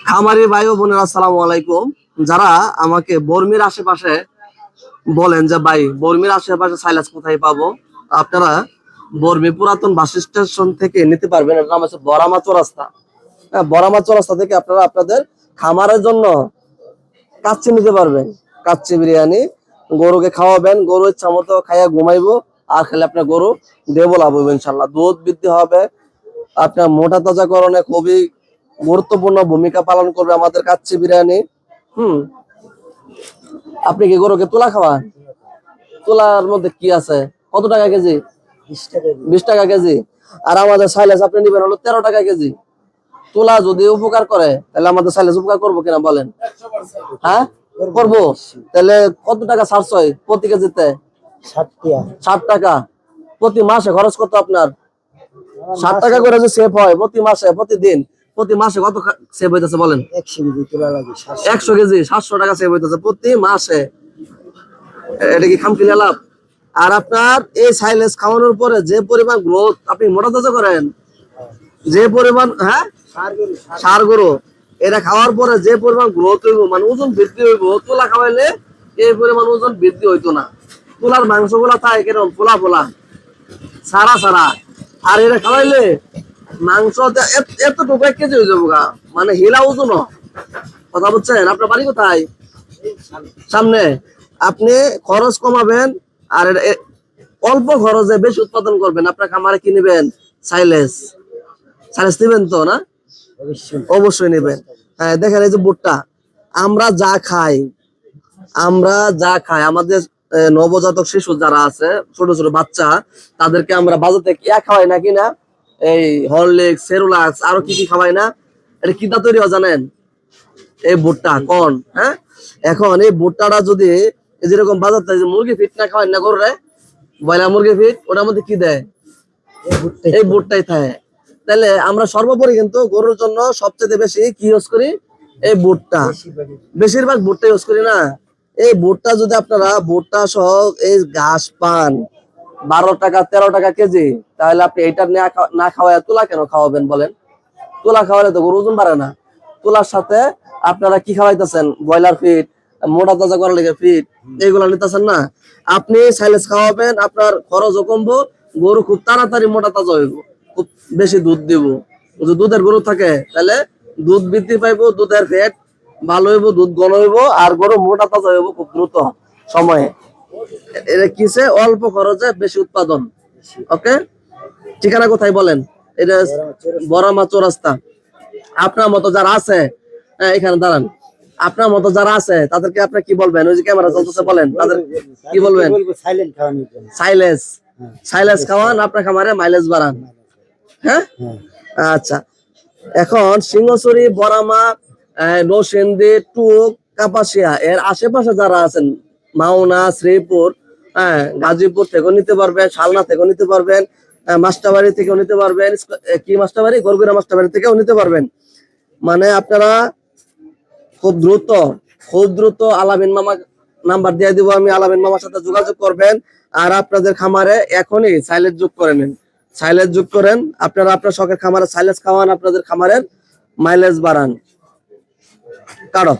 খামারি ভাই ও বোনেরা আসসালামু আলাইকুম। যারা আমাকে বর্মির আশেপাশে বলেন যে ভাই বর্মির আশেপাশে সাইলাস কোথায় পাবো, আপনারা বর্মি পুরাতন বাস স্টেশন থেকে নিতে পারবেন। এর নাম হচ্ছে বরামা চৌরাস্তা। হ্যাঁ, বরামা চৌরাস্তা থেকে আপনারা আপনাদের খামারের জন্য কাচ্চি নিতে পারবেন। কাচ্চি বিরিয়ানি গরুকে খাওয়াবেন, গরু ইচ্ছা মতো খাইয়া ঘুমাইবো, আর খেলে আপনার গরু ডেভেলপ হবে ইনশাল্লাহ, দুধ বৃদ্ধি হবে। আপনার মোটা তাজাকরণে খুবই গুরুত্বপূর্ণ ভূমিকা পালন করবে আমাদের কাচ্চি বিরিয়ানি। আপনি কি গরুকে তুলা খাওয়ান? তুলার মধ্যে কি আছে? কত টাকা কেজি? 20 টাকা কেজি। আর আমাদের সাইলেস আপনি নিবেন হলো 13 টাকা কেজি। তুলা যদি উপকার করে তাহলে আমাদের সাইলেস উপকার করবো কিনা বলেন? হ্যাঁ, করবো। তাহলে কত টাকা ছাড় হয় প্রতি কেজিতে? 60 টাকা। প্রতি মাসে খরচ কত আপনার? 60 টাকা করে যে সেভ হয় প্রতি মাসে, প্রতিদিন, প্রতি মাসে কত সেভ হইতেছে বলেন? 100 কেজি 700 টাকা সেভ হইতেছে প্রতি মাসে। এটা কি খামখিয়ালি লাভ? আর আপনার এই সাইলেস খাওয়ানোর পরে যে পরিমাণ গ্রোথ, আপনি মোটা তাজা করেন, যে পরিমাণ, হ্যাঁ সার গরু, এটা খাওয়ার পরে যে পরিমাণ গ্রোথ হইব, মানে ওজন বৃদ্ধি হইব, তুলা খাওয়াইলে এই পরিমাণ ওজন বৃদ্ধি হইতো না। তুলার মাংস গুলা থাকে কেরম ফোলা ফোলা, সারা সারা, আর এটা খাওয়াইলে মাংস এতটুকু 1 কেজি হয়ে যাবো গা, মানে হিলা ওজন। কথা বুঝছেন? আপনার বাড়ি কোথায়? সামনে। আপনি খরচ কমাবেন আর অল্প খরচে বেশি উৎপাদন করবেন। আপনার খামারে কি নিবেন? সাইলেস। সাইলেস নিবেন তো না? অবশ্যই নিবেন। হ্যাঁ, দেখেন এই যে ভুট্টা, আমরা যা খাই, আমাদের নবজাতক শিশু যারা আছে, ছোট ছোট বাচ্চা, তাদেরকে আমরা বাজার থেকে খাওয়াই না কিনা, এই হরলিক্স, সেরুলাক্স, আরো কি কি খাওয়াই না? এটা কিটা তৈরি হয় জানেন? এই ভুট্টা কর্ন। হ্যাঁ, এখন এই ভুট্টাটা যদি যেরকম বাজার থেকে মুরগি ফিট না খাওয়াই না করে, ব্রয়লার মুরগি ফিট, ওটার মধ্যে কি দেয়? এই ভুট্টাই থাকে। তাহলে আমরা সর্বোপরি কিন্তু গরুর জন্য সবচেয়ে বেশি কি ইউজ করি? এই ভুট্টা। বেশিরভাগ ভুট্টা ইউজ করি না? এই ভুট্টা যদি আপনারা ভুট্টা সহ এই ঘাস পান 12 টাকা 13 টাকা কেজি, তাহলে আপনি এইটা না খাওয়ায় তুলা কেন খাওয়াবেন বলেন? তুলা খাওয়ালে তো গরু ওজন বাড়ে না। তুলার সাথে আপনারা কি খাওয়াইতেছেন? ব্রয়লার ফিট, মোটা তাজা করার লেগে ফিট, এইগুলা নিতেছেন না। আপনি সাইলেস খাওয়াবেন, আপনার খরচও কমবো, গরু খুব তাড়াতাড়ি মোটা তাজা হইব, খুব বেশি দুধ দিব। যদি দুধের গরু থাকে তাহলে দুধ বৃদ্ধি পাইবো, দুধের ফ্যাট ভালো হইব, দুধ ঘন হইব, আর গরু মোটা তাজা হইব খুব দ্রুত সময়ে। এটা কিসে? অল্প খরচে বেশি উৎপাদন। ওকে, ঠিকানা কোথায় বলেন? এটা বরামা চৌরাস্তা। আপনার মতো যারা আছে, এখানে দাঁড়ান, আপনার মতো যারা আছে তাদেরকে আপনি কি বলবেন? ওই যে ক্যামেরা চলতেছে, বলেন তাদের কি বলবেন? সাইলেস। সাইলেস খাওয়ান, আপনার খামারে মাইলেজ বাড়ান। হ্যাঁ, আচ্ছা। এখন সিংহছড়ি, বরামা, নরসিংদী, টুক, কাপাসিয়া এর আশেপাশে যারা আছেন, মাওনা, শ্রীপুর, গাজীপুর থেকেও নিতে পারবেন, শালনা থেকেও নিতে পারবেন, মাস্টারবাড়ি থেকেও নিতে পারবেন, কি মাস্টারবাড়ি, গরগুড়া মাস্টারবাড়ি থেকেও নিতে পারবেন। মানে আপনারা খুব দ্রুত আলামিন মামা নাম্বার দিয়ে দিব আমি, আলামিন মামার সাথে যোগাযোগ করবেন। আর আপনাদের খামারে এখনই সাইলেজ যোগ করে নেন, সাইলেজ যোগ করেন। আপনারা আপনার শখের খামারে সাইলেজ খাওয়ান, আপনাদের খামারের মাইলেজ বাড়ান। কারো